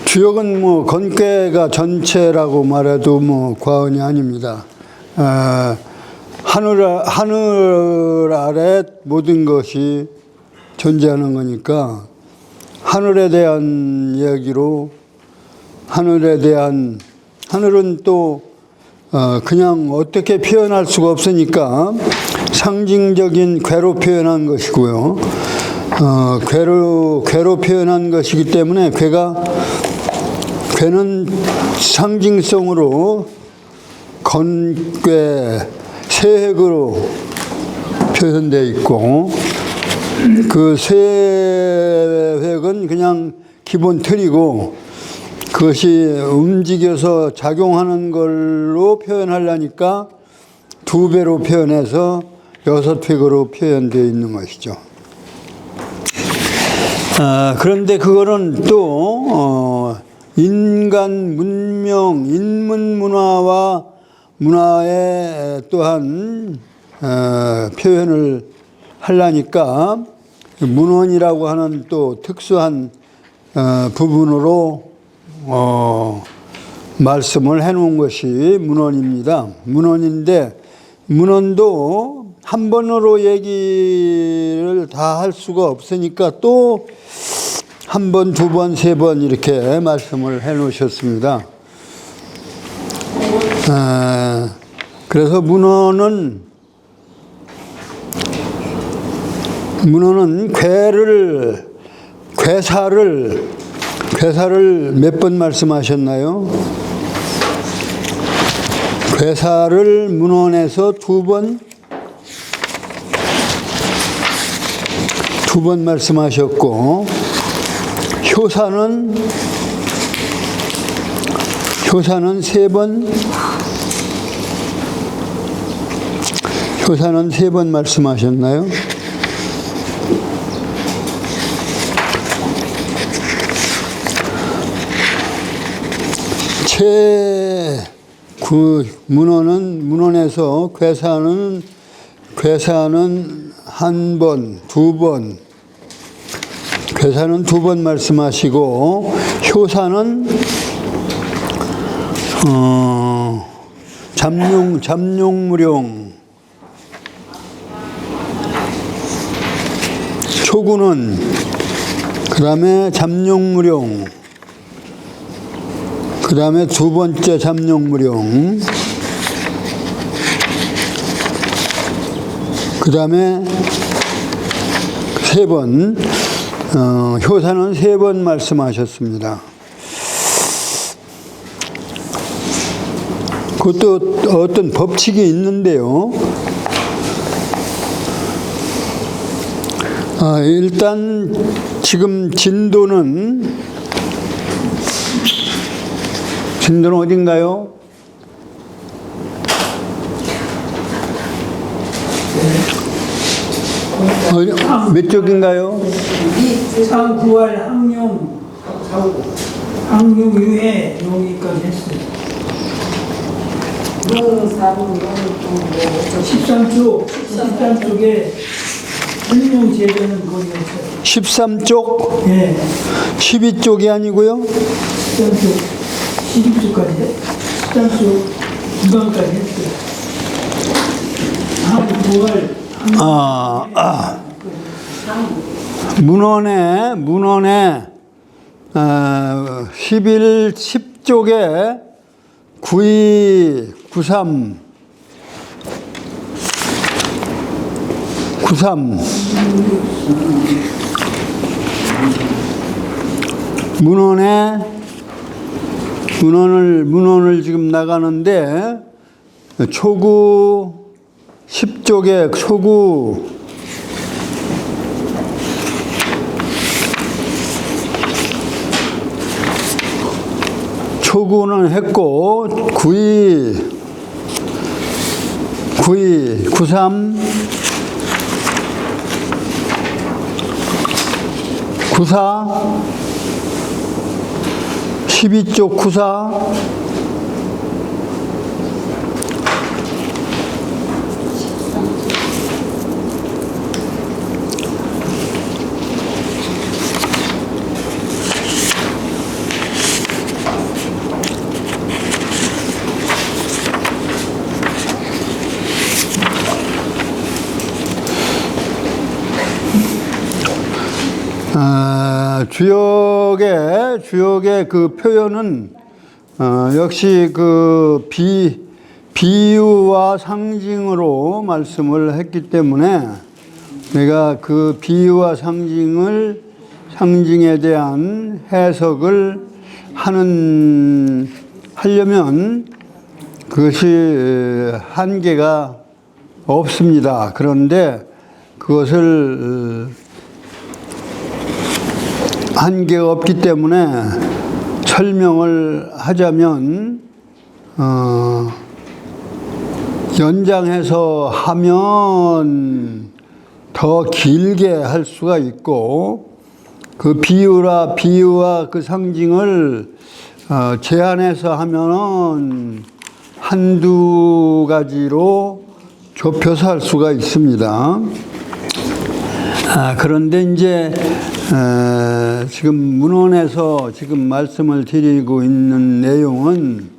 주역은 뭐 건괴가 전체라고 말해도 뭐 과언이 아닙니다. 하늘 아래 모든 것이 존재하는 거니까 하늘에 대한 이야기로 하늘은 또 그냥 어떻게 표현할 수가 없으니까 상징적인 괴로 표현한 것이고요. 괴로 표현한 것이기 때문에 괴는 상징성으로 건괴, 세획으로 표현되어 있고, 그 세획은 그냥 기본 틀이고, 그것이 움직여서 작용하는 걸로 표현하려니까 2배로 표현해서 6획으로 표현되어 있는 것이죠. 그런데 그거는 또 인간 문명, 인문 문화와 문화에 또한 표현을 하려니까 문헌이라고 하는 또 특수한 부분으로 말씀을 해놓은 것이 문헌입니다. 문헌인데 문헌도 한 번으로 얘기를 다 할 수가 없으니까 또 한 번, 2번, 3번 이렇게 말씀을 해 놓으셨습니다. 그래서 문헌은 괴사를 몇 번 말씀하셨나요? 괴사를 문헌에서 2번 말씀하셨고, 효사는 3번 말씀하셨나요? 문헌에서 괴사는 1번, 2번, 괴사는 2번 말씀하시고, 효사는 잠룡무령, 초구는 그 다음에 잠룡무령, 그 다음에 2번째 잠룡무령, 그 다음에 3번, 효사는 3번 말씀하셨습니다. 그것도 어떤 법칙이 있는데요. 일단 지금 진도는 어딘가요? 몇 쪽인가요? 상구할 항용 유해 여기까지 했어요. 13쪽에 항용 제도는 거기 있어요. 13쪽? 네. 12쪽이 아니고요? 13쪽, 12쪽까지 13쪽 중간까지 했어요. 항구할 문헌에 10쪽에 92, 93 문헌을 지금 나가는데 초구 10쪽에 초구는 했고 92, 93, 94, 12쪽 94, 주역의 그 표현은 역시 그 비유와 상징으로 말씀을 했기 때문에 내가 그 비유와 상징에 대한 해석을 하려면 그것이 한계가 없습니다. 그런데 그것을 한계가 없기 때문에 설명을 하자면 연장해서 하면 더 길게 할 수가 있고 그 비유와 그 상징을 제한해서 하면은 한두 가지로 좁혀서 할 수가 있습니다. 그런데 이제 지금 문헌에서 지금 말씀을 드리고 있는 내용은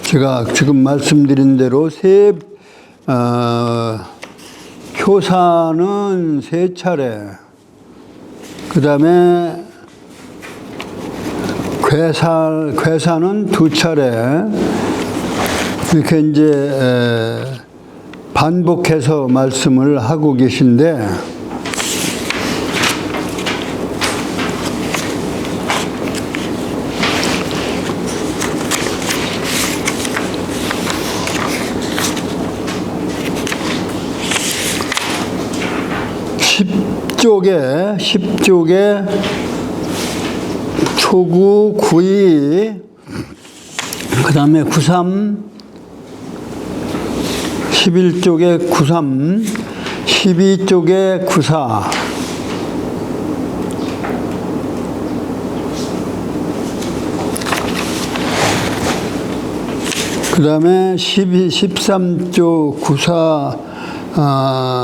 제가 지금 말씀드린 대로 효사는 3차례, 그 다음에 괴사는 2차례, 이렇게 이제 반복해서 말씀을 하고 계신데, 10쪽에 초구, 구이, 그 다음에 93, 11쪽에 93, 12쪽에 94, 그 다음에 13쪽 94,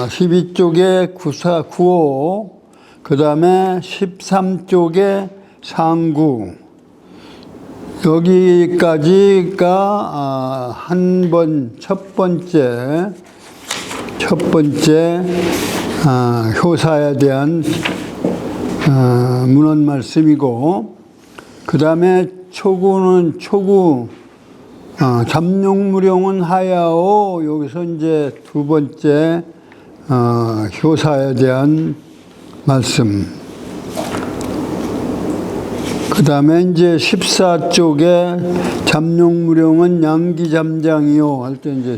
12쪽에 94, 95, 그 다음에 13쪽에 상구, 여기까지가 첫 번째 효사에 대한 문헌 말씀이고, 그 다음에 초구 잠룡무령은 하야오, 여기서 이제 두 번째 효사에 대한 말씀. 그 다음에 이제 14쪽에 잠룡무령은 양기잠장이요 할 때 이제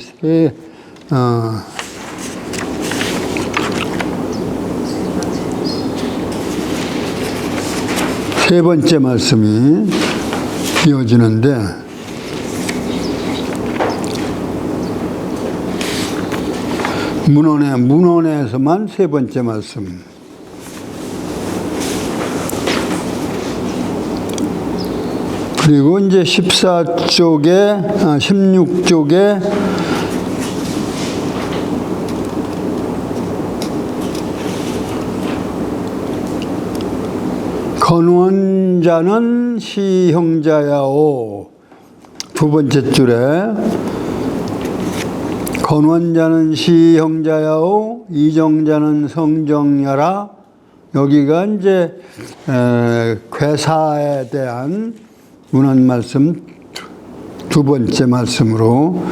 세 번째 말씀이 이어지는데, 문헌에서만 세 번째 말씀. 그리고 이제 16쪽에 건원자는 시형자야오, 두 번째 줄에 건원자는 시형자야오, 이정자는 성정야라, 여기가 이제 괴사에 대한 문헌 말씀 두 번째 말씀으로,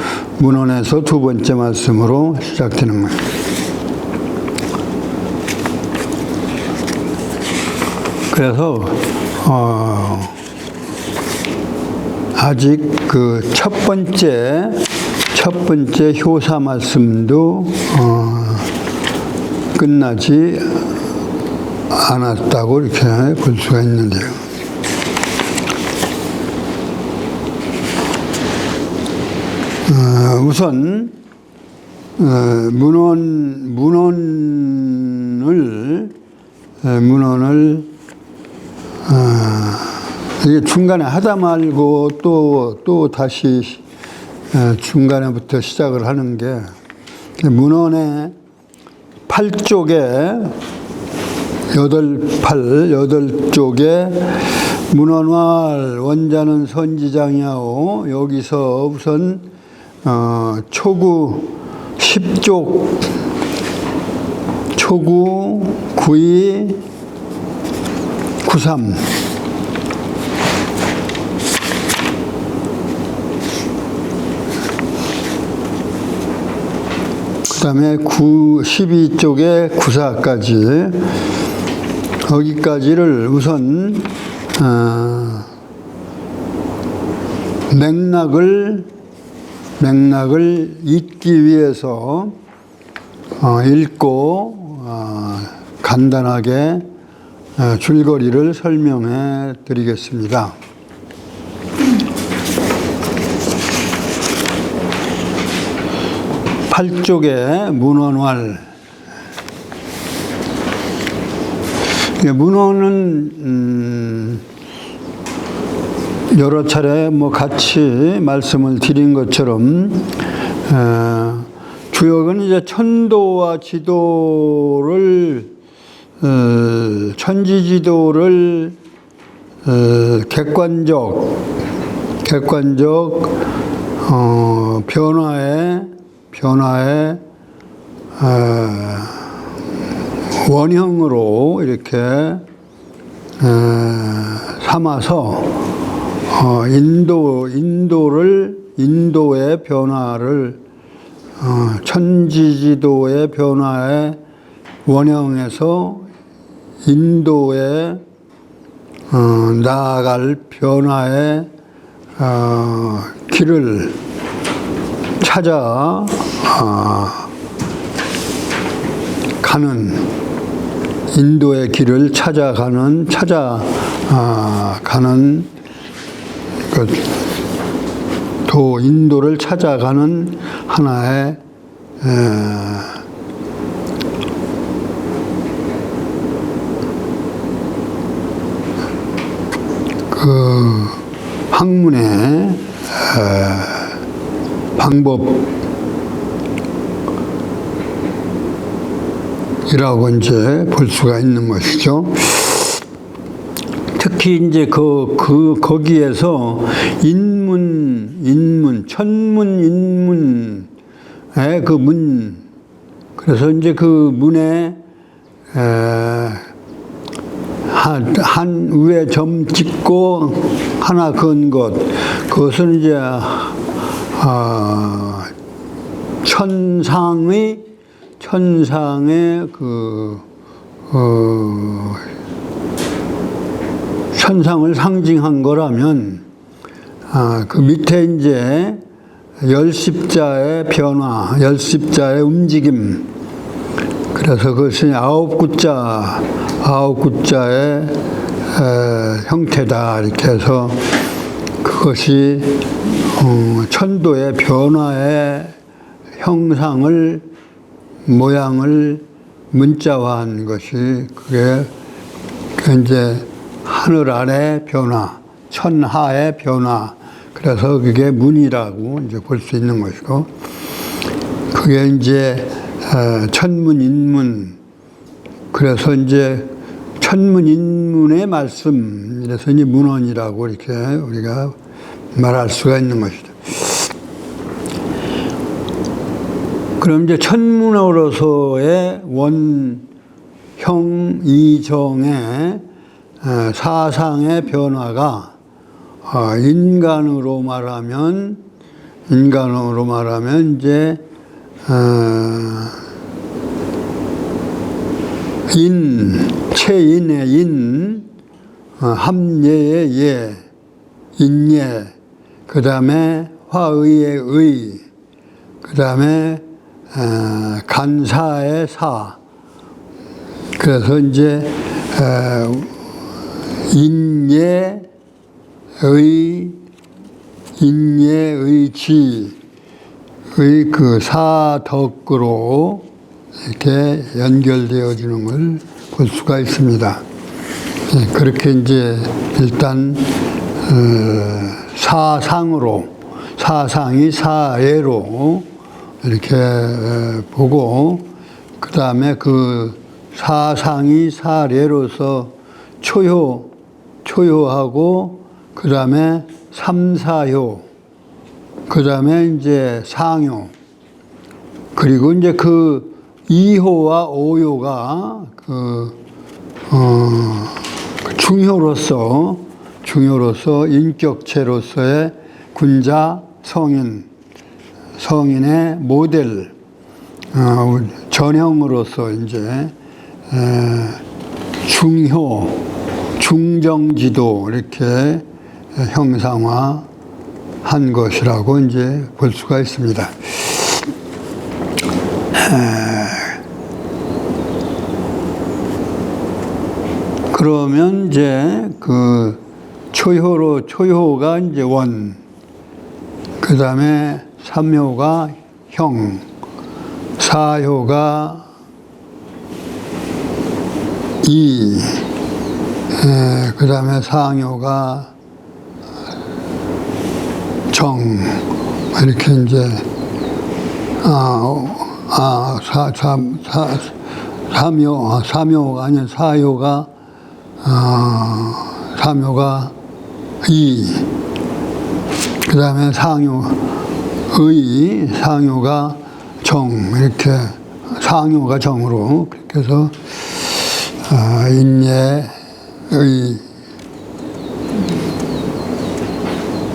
문헌에서 두 번째 말씀으로 시작되는 거예요. 그래서 아직 그 첫 번째 효사 말씀도 끝나지 않았다고 이렇게 볼 수가 있는데요. 우선 문헌을 이게 중간에 하다 말고 또 다시 중간에부터 시작을 하는 게, 문헌의 8쪽에 8쪽에 문헌왈 원자는 선지장이하오, 여기서 우선 초구 10쪽, 초구, 92, 93. 그 다음에 12쪽에 94까지. 거기까지를 우선, 맥락을 잇기 위해서 읽고 간단하게 줄거리를 설명해 드리겠습니다. (8쪽에) 문헌활. 문헌은 여러 차례 같이 말씀을 드린 것처럼 주역은 이제 천도와 지도를 천지지도를 객관적 변화의 원형으로 이렇게 삼아서 인도의 변화를 천지지도의 변화의 원형에서 인도의 나아갈 변화의 길을 찾아 가는 인도의 길을 찾아가는 인도를 찾아가는 하나의 그 학문의 방법이라고 이제 볼 수가 있는 것이죠. 특히 이제 거기에서 천문인문의 그 문, 그래서 이제 그 문에 한 위에 점 찍고 하나 그은 것, 그것은 이제 천상의 천상을 상징한 거라면, 그 밑에 이제 열십자의 변화, 열십자의 움직임, 그래서 그것이 아홉 구자의 형태다 이렇게 해서 그것이 천도의 변화의 형상을 모양을 문자화한 것이 그게 이제 하늘 아래 변화, 천하의 변화. 그래서 그게 문이라고 이제 볼 수 있는 것이고, 그게 이제 천문인문. 그래서 이제 천문인문의 말씀. 그래서 이제 문헌이라고 이렇게 우리가 말할 수가 있는 것이죠. 그럼 이제 천문으로서의 원형 이정의 사상의 변화가 인간으로 말하면 이제 체인의 함예의 예, 인예, 그 다음에 화의의 의, 그 다음에 간사의 사. 그래서 이제 인예의지의 그 사덕으로 이렇게 연결되어지는 걸 볼 수가 있습니다. 그렇게 이제 일단 사상이 사예로 이렇게 보고, 그 다음에 그 사상이 사례로서 초효하고, 그 다음에 삼사효, 그 다음에 이제 상효, 그리고 이제 그 이효와 오효가 중효로서 인격체로서의 군자 성인의 모델, 전형으로서 이제 중효, 중정지도 이렇게 형상화한 것이라고 이제 볼 수가 있습니다. 그러면 이제 그 초효가 이제 원, 그 다음에 삼효가 형, 사효가 이, 그 다음에 상효가 정, 이렇게 이제, 삼효가 아니야, 삼효가 이, 그 다음에 상효가 정, 이렇게 상효가 정으로, 그렇게 해서, 인예의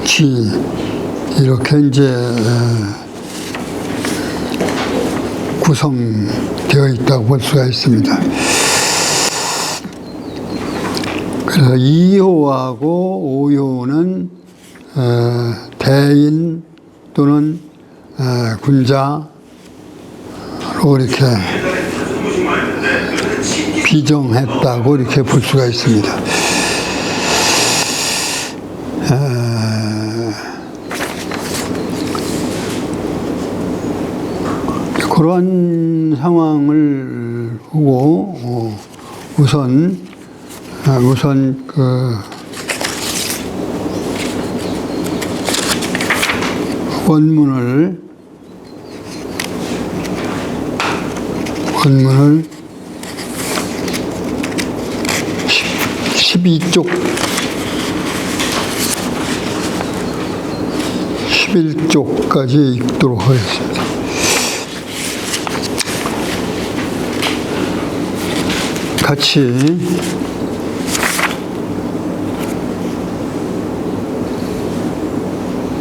지, 이렇게 이제 구성되어 있다고 볼 수가 있습니다. 그래서 이효하고 오효는 대인 또는 군자로 이렇게 비정했다고 이렇게 볼 수가 있습니다. 그러한 상황을 보고 우선 그 원문을 11쪽까지 읽도록 하겠습니다. 같이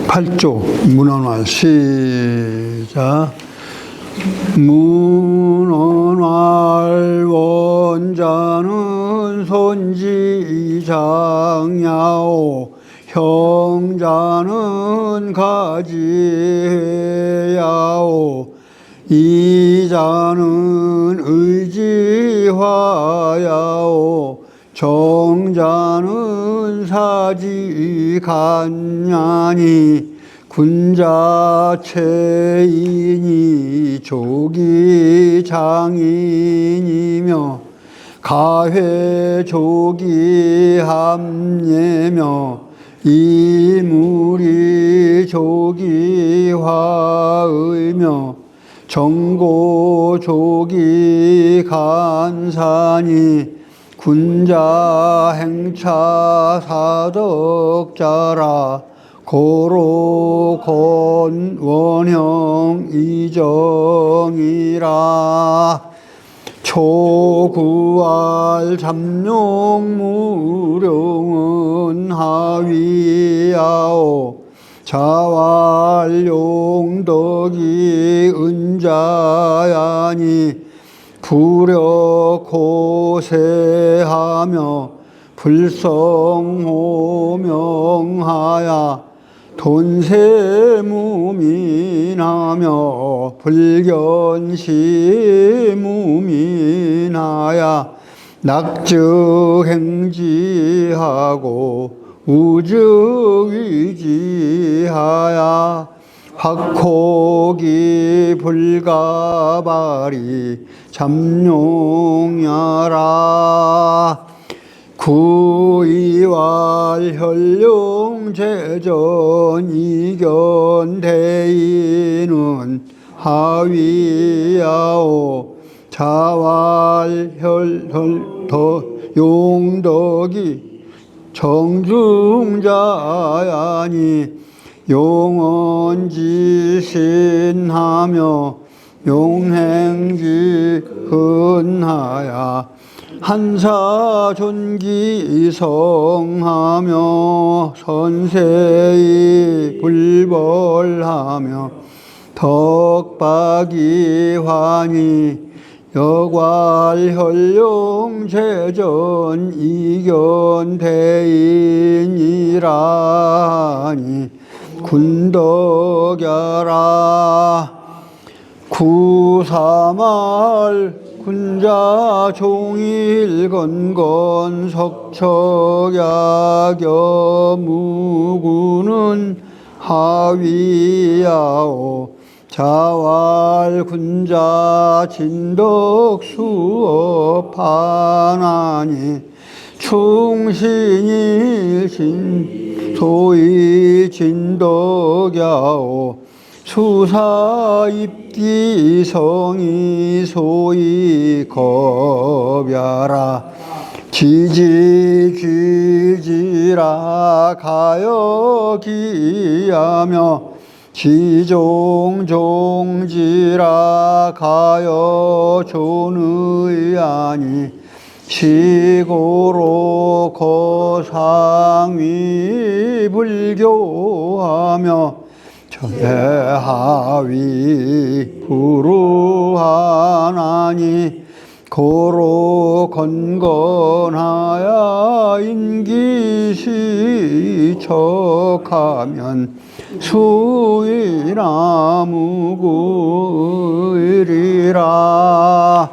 팔쪽 문헌활 시작. 문헌활 원자는 손지장야오 형자는 가지야오 이자는 의지화야오 정자는 사지간냐니 군자체인이 조기장인이며 가회조기함예며 이물이 조기화의며 정고조기간사니 군자행차사덕자라 고로 원형 이정이라 초구알 잠룡무령은 하위야오 자왈용덕이 은자야니 불여고세하며 불성호명하야 돈세무민하며 불견시무민하야 낙즉행지하고 우즉위지하야 확호기 불가발이 잠룡야라 구이왈 혈룡제전 이견대인은 하위야오 자왈 혈더 용덕이 정중자야니 용언지신하며 용행지 근하야 한사 존기 성하며 선세히 불벌하며 덕박이 환희 여괄현룡 재전 이견 대인이라니 군덕야라 구사말 군자 종일건건 석척야겨 무구는 하위야오 자왈 군자 진덕 수업 하나니 충신이 소위 진덕야오 수사 입기 성이 소위 겁야라 지지지지라 가여 기하며 지종종지라 가여 존의하니 시고로 거상위 불교하며 대하위 구루하나니 고로 건건하야 인기시척하면 수위나무구이리라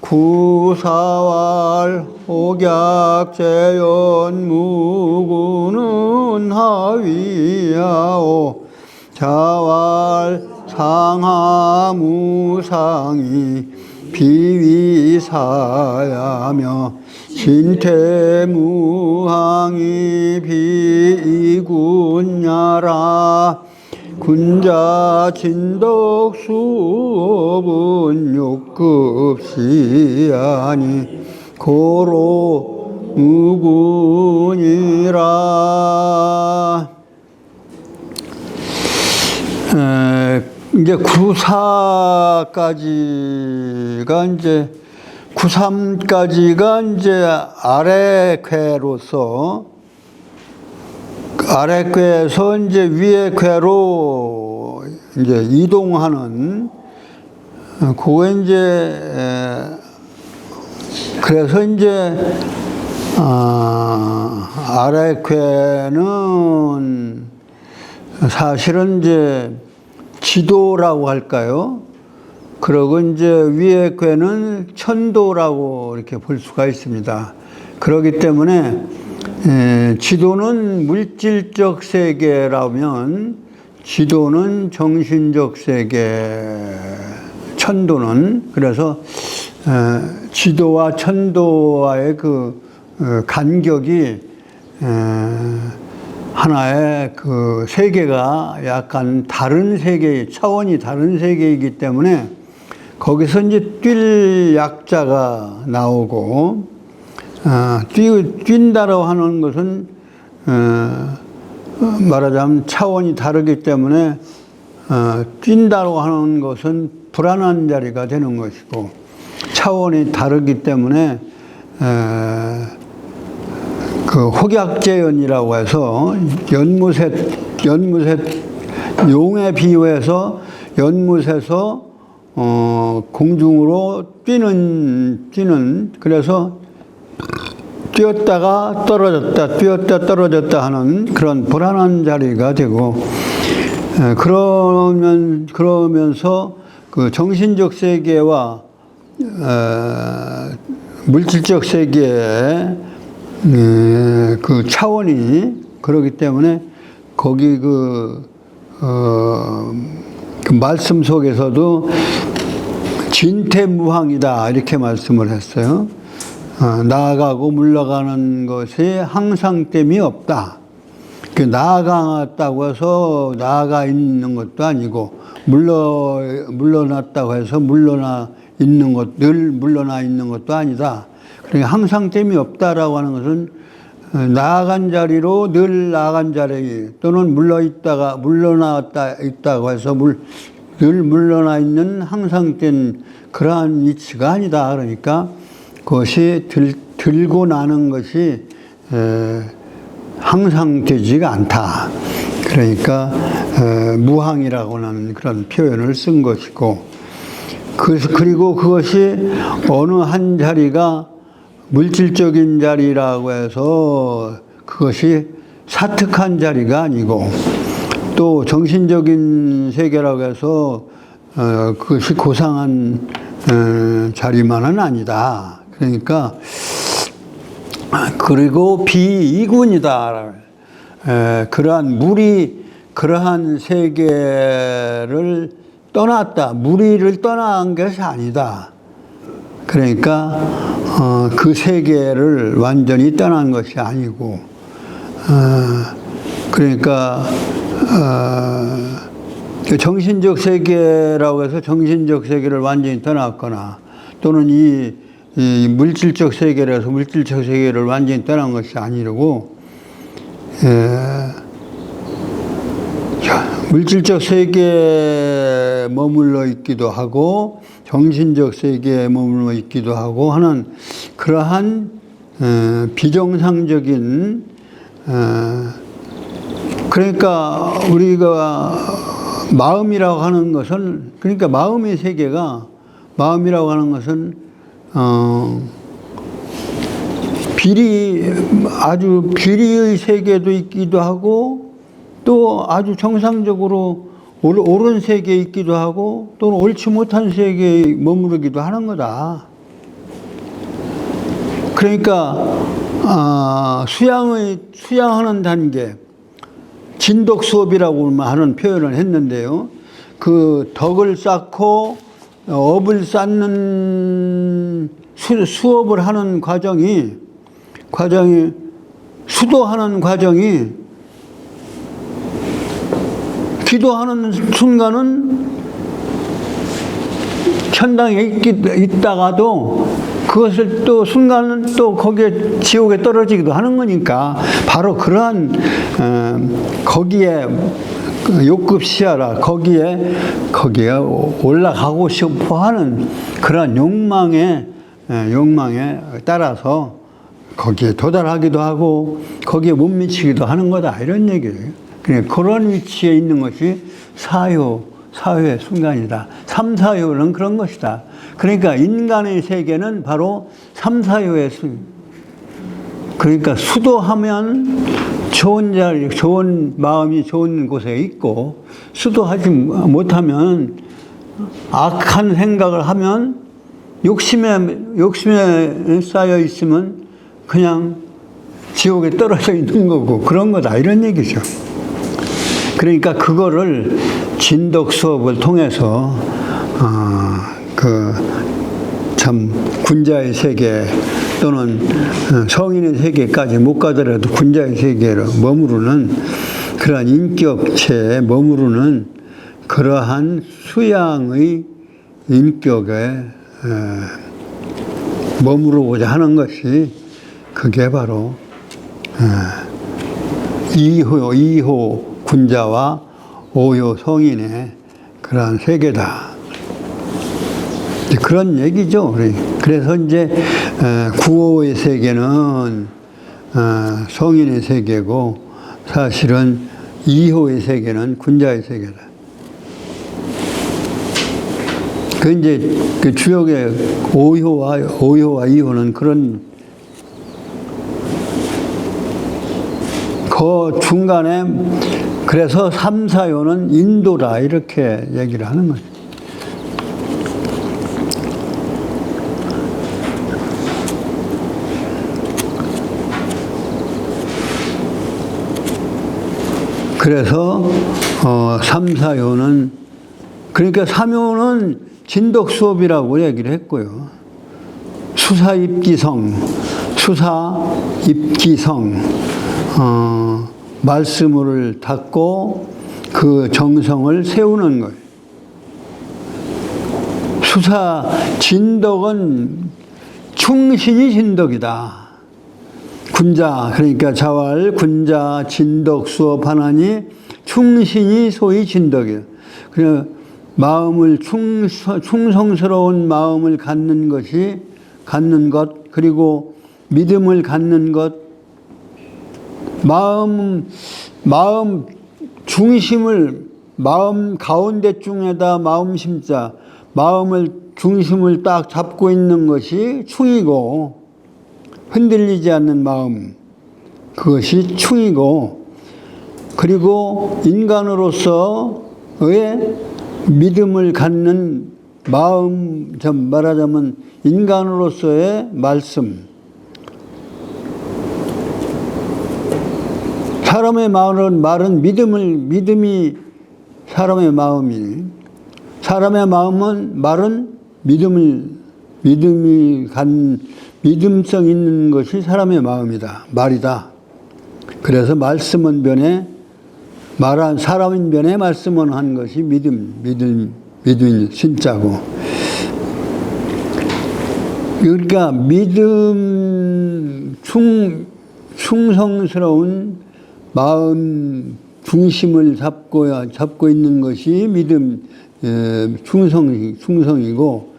구사왈 혹약재연 무구는 하위야오 자왈 상하무상이 비위사야며 신태무항이 비이군야라 군자 진덕 수업은 욕급시하니 고로 무군이라. 이제 94까지가 이제 93까지가 이제 아래 쾌로서 아래 쾌에서 이제 위에 쾌로 이제 이동하는 그거 이제 그래서 이제 아래 쾌는 사실은 이제 지도라고 할까요? 그리고 이제 위의 궤는 천도라고 이렇게 볼 수가 있습니다. 그렇기 때문에 지도는 물질적 세계라면 지도는 정신적 세계, 천도는 그래서 지도와 천도와의 그 간격이 하나의 그 세계가 약간 다른 세계, 차원이 다른 세계이기 때문에 거기서 이제 뛸 약자가 나오고, 뛴다라고 하는 것은, 말하자면 차원이 다르기 때문에, 뛴다라고 하는 것은 불안한 자리가 되는 것이고, 차원이 다르기 때문에, 그 혹약재연이라고 해서 연무새 용에 비유해서 연무새에서 공중으로 뛰는 그래서 뛰었다가 떨어졌다 뛰었다 떨어졌다 하는 그런 불안한 자리가 되고 그러면서 그 정신적 세계와 물질적 세계의 그 차원이 그러기 때문에 거기 그 말씀 속에서도 진태무항이다 이렇게 말씀을 했어요. 나아가고 물러가는 것이 항상됨이 없다. 나아갔다고 해서 나아가 있는 것도 아니고 물러났다고 해서 물러나 있는 것, 늘 물러나 있는 것도 아니다. 그러니까 항상됨이 없다라고 하는 것은 나아간 자리로 늘 나아간 자리 또는 물러나왔다 있다고 해서 늘 물러나 있는 항상된 그러한 위치가 아니다. 그러니까 그것이 들고 나는 것이 항상 되지가 않다. 그러니까 무항이라고 하는 그런 표현을 쓴 것이고, 그리고 그것이 어느 한 자리가 물질적인 자리라고 해서 그것이 사특한 자리가 아니고, 또 정신적인 세계라고 해서 그것이 고상한 자리만은 아니다. 그러니까 그리고 비이군이다. 그러한 물이 그러한 세계를 떠났다. 무리를 떠난 것이 아니다. 그러니까 그 세계를 완전히 떠난 것이 아니고, 그러니까 그 정신적 세계라고 해서 정신적 세계를 완전히 떠났거나, 또는 이 물질적 세계라서 물질적 세계를 완전히 떠난 것이 아니고, 물질적 세계에 머물러 있기도 하고 정신적 세계에 머물러 있기도 하고 하는 그러한 비정상적인, 그러니까 우리가 마음이라고 하는 것은, 그러니까 마음의 세계가, 마음이라고 하는 것은 아주 비리의 세계도 있기도 하고, 또 아주 정상적으로 옳은 세계에 있기도 하고, 또는 옳지 못한 세계에 머무르기도 하는 거다. 그러니까 수양하는 단계, 진덕 수업이라고 하는 표현을 했는데요. 그 덕을 쌓고 업을 쌓는 수업을 하는 과정이 수도하는 과정이, 기도하는 순간은 천당에 있다가도 그것을 또 순간은 또 거기에 지옥에 떨어지기도 하는 거니까, 바로 그러한 거기에 욕급시하라, 거기에 올라가고 싶어 하는 그런 욕망에 따라서 거기에 도달하기도 하고 거기에 못 미치기도 하는 거다, 이런 얘기예요. 그런 위치에 있는 것이 사효의 순간이다. 삼사효는 그런 것이다. 그러니까 인간의 세계는 바로 삼사효의 그러니까 수도하면 좋은 자리, 좋은 마음이 좋은 곳에 있고, 수도하지 못하면 악한 생각을 하면 욕심에 쌓여 있으면 그냥 지옥에 떨어져 있는 거고, 그런 거다, 이런 얘기죠. 그러니까 그거를 진덕 수업을 통해서 참 군자의 세계 또는 성인의 세계까지 못 가더라도 군자의 세계로 머무르는 그러한 인격체에 머무르는 그러한 수양의 인격에 머무르고자 하는 것이, 그게 바로 2호 군자와 5호 성인의 그러한 세계다. 그런 얘기죠. 그래서 이제 9호의 세계는 성인의 세계고, 사실은 2호의 세계는 군자의 세계다. 그 이제 그 주역의 5호와 2호는 그런, 그 중간에, 그래서 3, 4호는 인도다, 이렇게 얘기를 하는 거죠. 그래서 3, 4호는, 그러니까 3호는 진덕 수업이라고 얘기를 했고요. 수사입기성, 말씀을 닫고 그 정성을 세우는 거예요. 진덕은 충신이 진덕이다. 군자, 그러니까 자활, 군자, 진덕 수업 하나니 충신이 소위 진덕이에요. 그래서 마음을 충성스러운 마음을 갖는 것, 그리고 믿음을 갖는 것, 마음 중심을, 마음 가운데 중에다 마음 심자, 마음을 중심을 딱 잡고 있는 것이 충이고, 흔들리지 않는 마음, 그것이 충이고, 그리고 인간으로서의 믿음을 갖는 마음, 말하자면 인간으로서의 말씀. 사람의 말은 믿음이 사람의 마음이, 사람의 말은 믿음성 있는 것이 사람의 마음이다, 말이다. 그래서 말씀은 변해, 사람인 변해 말씀은 한 것이 믿음 신자고. 그러니까 충성스러운 마음 중심을 잡고 있는 것이 충성이고,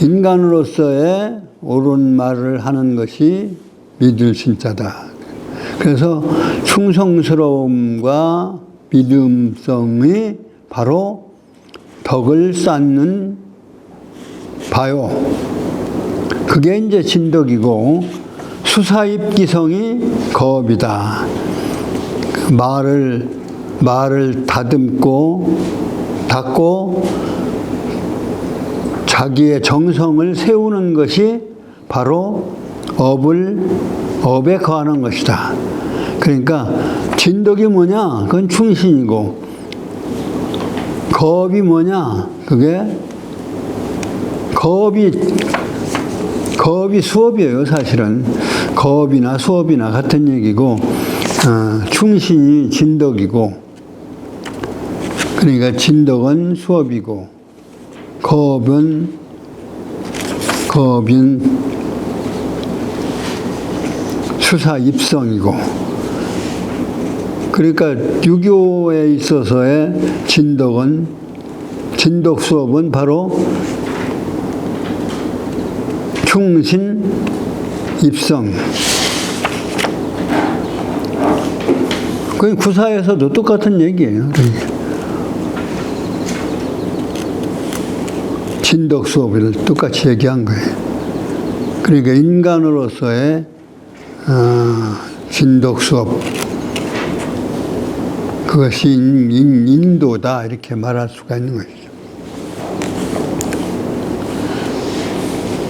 인간으로서의 옳은 말을 하는 것이 믿을 신자다. 그래서 충성스러움과 믿음성이 바로 덕을 쌓는 바요. 그게 이제 진덕이고, 수사입기성이 거업이다. 말을 닫고 자기의 정성을 세우는 것이 바로 업에 거하는 것이다. 그러니까 진덕이 뭐냐? 그건 충신이고, 거업이 뭐냐? 그게 거업이 수업이에요, 사실은. 거업이나 수업이나 같은 얘기고, 충신이 진덕이고, 그러니까 진덕은 수업이고, 거업은 수사 입성이고, 그러니까 유교에 있어서의 진덕 수업은 바로 충신 입성. 그 구사에서도 똑같은 얘기예요. 진덕 수업을 똑같이 얘기한 거예요. 그러니까 인간으로서의 진덕 수업, 그것이 인도다, 이렇게 말할 수가 있는 것이죠.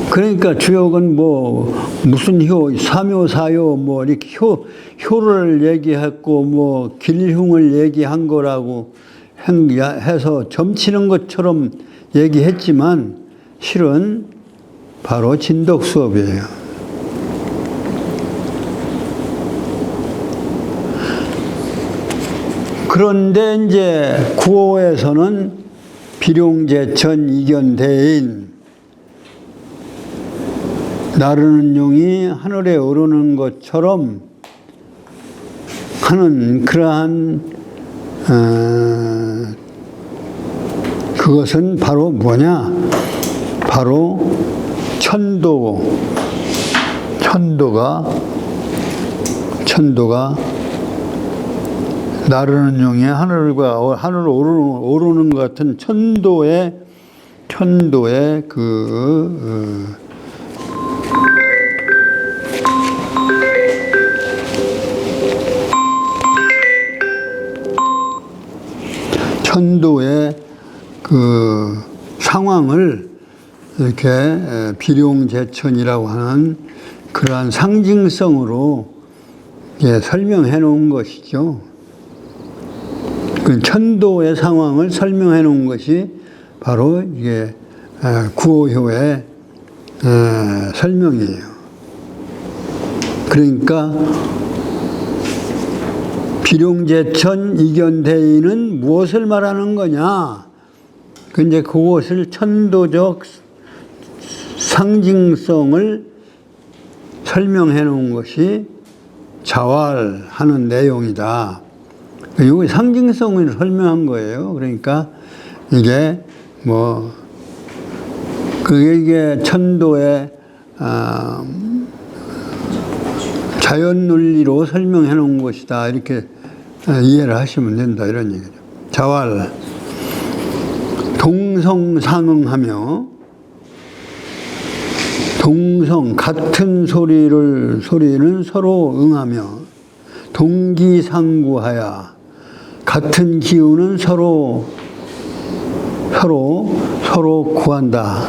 그러니까 주역은 무슨 삼효사효 이렇게 효를 얘기했고 길흉을 얘기한 거라고 해서 점치는 것처럼 얘기했지만 실은 바로 진덕 수업이에요. 그런데 이제 구호에서는 비룡제천 이견대인, 나르는 용이 하늘에 오르는 것처럼 하는 그러한 그것은 바로 뭐냐? 바로 천도가 나르는 용이 하늘을 오르는 것 같은 천도의 천도의 그 상황을 이렇게 비룡제천이라고 하는 그러한 상징성으로 설명해 놓은 것이죠. 그 천도의 상황을 설명해 놓은 것이 바로 이게 구호효의 설명이에요. 그러니까 비룡제천 이견대인은 무엇을 말하는 거냐? 근데 그것을 천도적 상징성을 설명해 놓은 것이 자활하는 내용이다. 여기 상징성을 설명한 거예요. 그러니까 이게 뭐 그게 이게 천도의 자연 논리로 설명해 놓은 것이다 이렇게 이해를 하시면 된다 이런 얘기죠. 자왈 동성상응하며 동성 같은 소리는 서로 응하며 동기상구하여 같은 기운은 서로 구한다.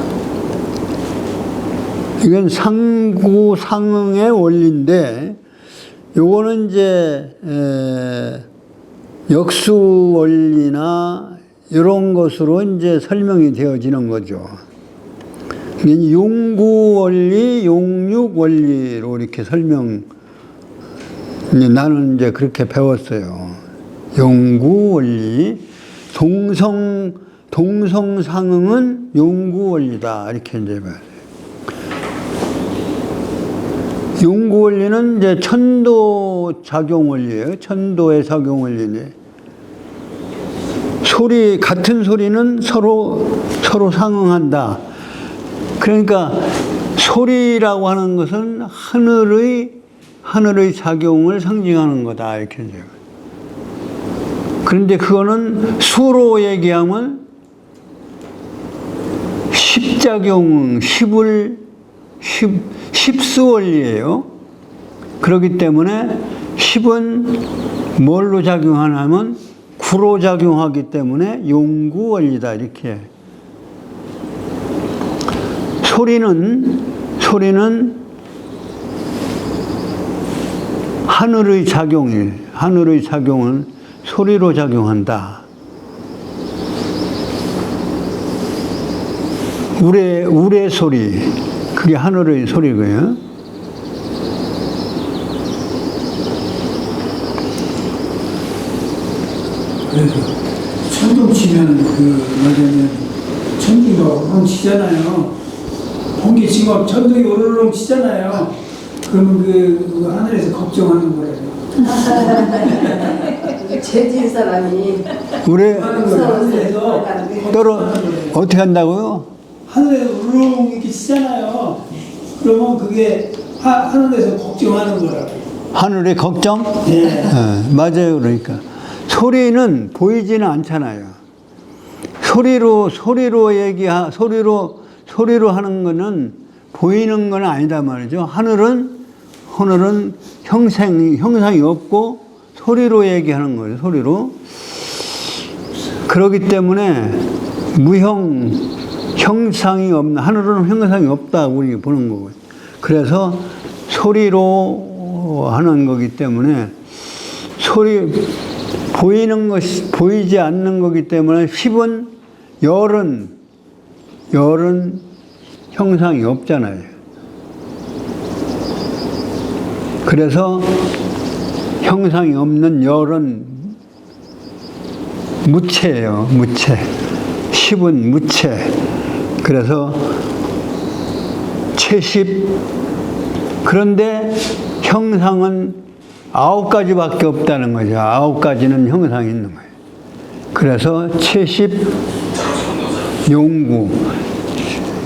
이건 상구상응의 원리인데 요거는 이제 역수 원리나 이런 것으로 이제 설명이 되어지는 거죠. 용구 원리, 용육 원리로 이렇게 나는 이제 그렇게 배웠어요. 용구 원리, 동성상응은 용구 원리다 이렇게 이제 봐요. 용구 원리는 이제 천도 작용 원리예요. 천도의 작용 원리네. 같은 소리는 서로 상응한다. 그러니까 소리라고 하는 것은 하늘의 작용을 상징하는 거다 이렇게 이제. 그런데 그거는 수로 얘기하면 십수 원리예요. 그렇기 때문에 10은 뭘로 작용하냐면 구로 작용하기 때문에 용구 원리다 이렇게. 소리는 하늘의 작용은 소리로 작용한다. 우레 소리, 그게 하늘의 소리고요. 그래서 천둥 치면 뭐냐면 천둥이 오르렁 치잖아요. 공기 지금 천둥이 오르렁 치잖아요. 그러면 그 하늘에서 걱정하는 거예요. 제주인 사람이 하늘에서 어떻게 한다고요? 하늘에서 우르릉 이렇게 치잖아요. 그러면 그게 하늘에서 걱정하는 거라고. 하늘의 걱정? 네. 맞아요. 그러니까 소리는 보이지는 않잖아요. 소리로 하는 거는 보이는 건 아니다 말이죠. 하늘은 형상이 없고 소리로 얘기하는 거예요. 소리로. 그렇기 때문에 형상이 없는, 하늘은 형상이 없다고 우리 보는 거고요. 그래서 소리로 하는 거기 때문에 보이는 것이 보이지 않는 거기 때문에 10은 열은 형상이 없잖아요. 그래서 형상이 없는 열은 무체예요. 무체. 10은 무체. 그래서 채십. 그런데 형상은 9가지밖에 없다는 거죠. 9가지는 형상이 있는 거예요. 그래서 채십 용구.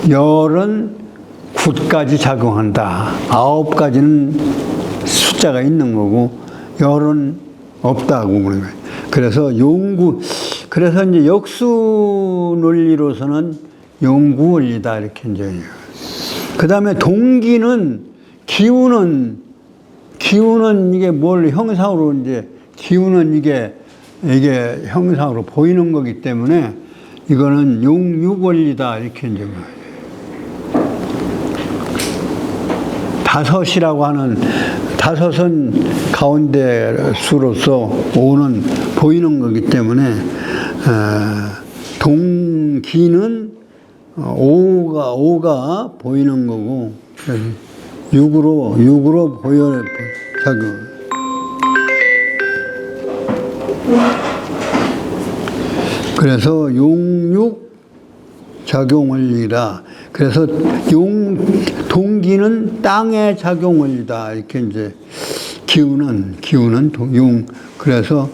열은 9까지 작용한다. 9가지는 숫자가 있는 거고 열은 없다고 그러는 거예요. 그래서 그래서 이제 역수 논리로서는 용구 원리다 이렇게 이제. 그 다음에 기운은 이게 뭘 형상으로 이제 기운은 이게 형상으로 보이는 거기 때문에 이거는 용육 원리다 이렇게 이제. 다섯이라고 하는 다섯은 가운데 수로서 5는 보이는 거기 때문에 동기는 5가 보이는 거고 6으로 보여 작용. 그래서 용육 작용 원리다. 그래서 동기는 땅의 작용 원리다. 이렇게 이제 기운은 그래서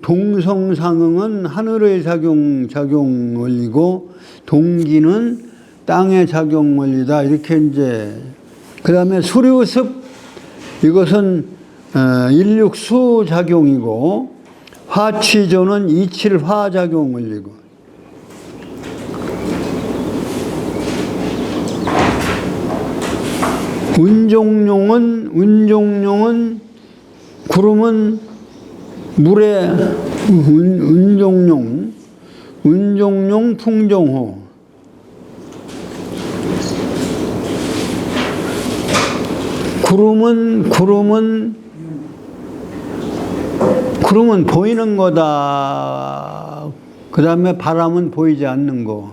동성상응은 하늘의 작용 원리고 동기는 땅의 작용 원리다. 이렇게 이제 그 다음에 수류습 이것은 일육수 작용이고 화취조는 이칠화 작용 원리고 운종룡은 구름은 물의 운종룡 풍종호 구름은 보이는 거다. 그 다음에 바람은 보이지 않는 거.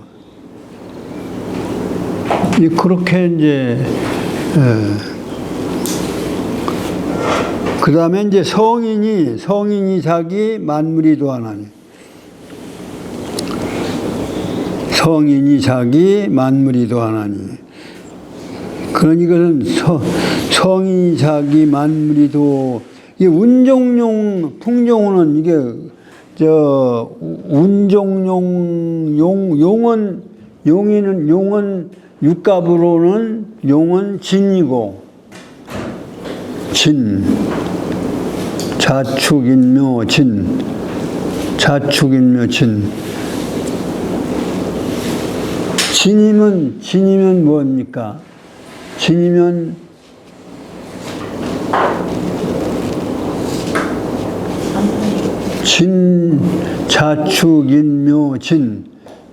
그렇게 이제 그 다음에 이제 성인이 자기 만물이 도하나니. 성인이 자기 만물이 도하나니. 그러니 그는 성인이 자기 만물이 도. 이 운종룡 풍종호는 이게 운종룡 용은 육갑으로는 용은 진이고 자축인묘 진이면 뭡니까? 진이면 자축인묘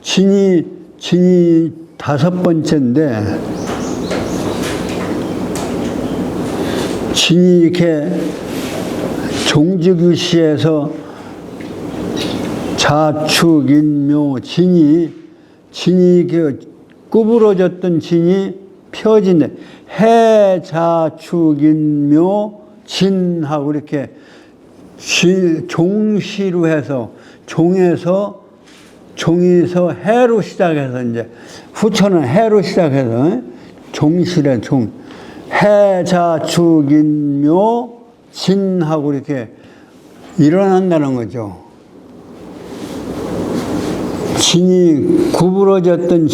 진이 다섯 번째인데 진이 이렇게 종지규시에서 자축인묘 진이 이렇게 구부러졌던 진이 펴진대. 해자축인묘 진하고 이렇게 종시로 해서 종에서 해로 시작해서 이제 후천은 해로 시작해서 종시래 해자축인묘 진하고 이렇게 일어난다는 거죠. 진이 구부러졌던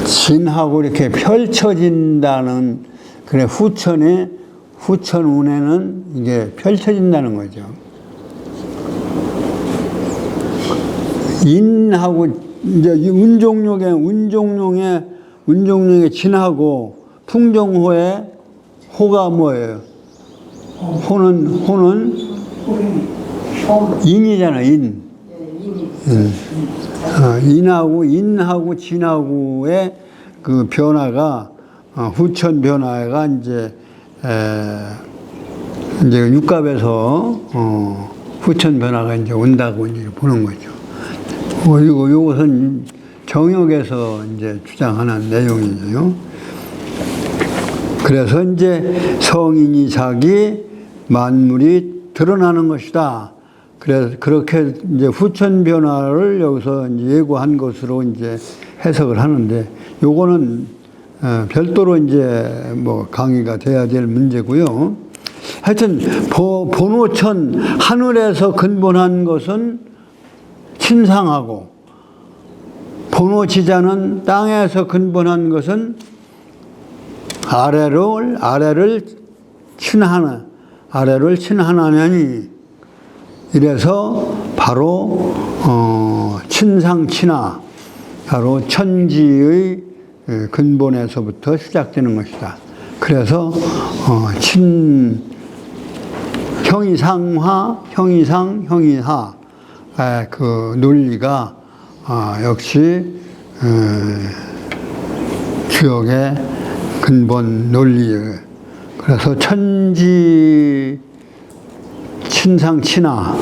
진하고 이렇게 펼쳐진다는 그래 후천 운에는 이게 펼쳐진다는 거죠. 인하고 이제 운종룡의 진하고 풍종호의 호가 뭐예요? 호는 인이잖아, 인. 인하고 진하고의 그 변화가 후천 변화가 이제 육갑에서 후천 변화가 이제 온다고 이제 보는 거죠. 이것은 정역에서 이제 주장하는 내용이에요. 그래서 이제 성인이 자기 만물이 드러나는 것이다. 그래서 그렇게 이제 후천 변화를 여기서 이제 예고한 것으로 이제 해석을 하는데, 요거는 별도로 이제 뭐 강의가 돼야 될 문제고요. 하여튼 본호천 하늘에서 근본한 것은 친상하고, 본호지자는 땅에서 근본한 것은 아래를 친하나니, 이래서 바로 친상친하, 바로 천지의 근본에서부터 시작되는 것이다. 그래서 형이상화, 형이하 그 논리가 역시 주역의 근본 논리예요. 그래서 천지 친상친하,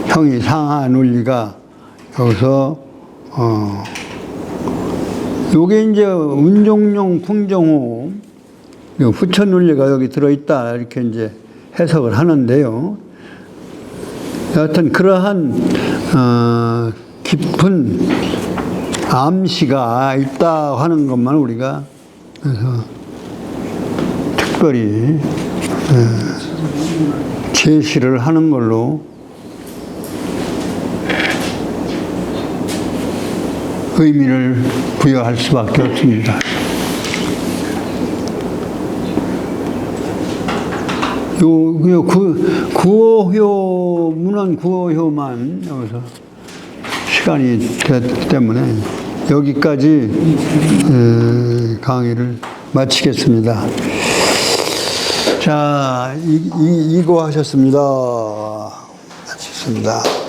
형이상하 논리가 여기서 요게 이제 운종룡 풍종호 후천 논리가 여기 들어있다, 이렇게 이제 해석을 하는데요. 여하튼 그러한 깊은 암시가 있다 하는 것만 우리가 그래서 특별히 제시를 하는 걸로 의미를 부여할 수밖에 없습니다. 구어효, 문헌 구어효만 여기서 시간이 됐기 때문에 여기까지 강의를 마치겠습니다. 자, 이거 하셨습니다. 마치겠습니다.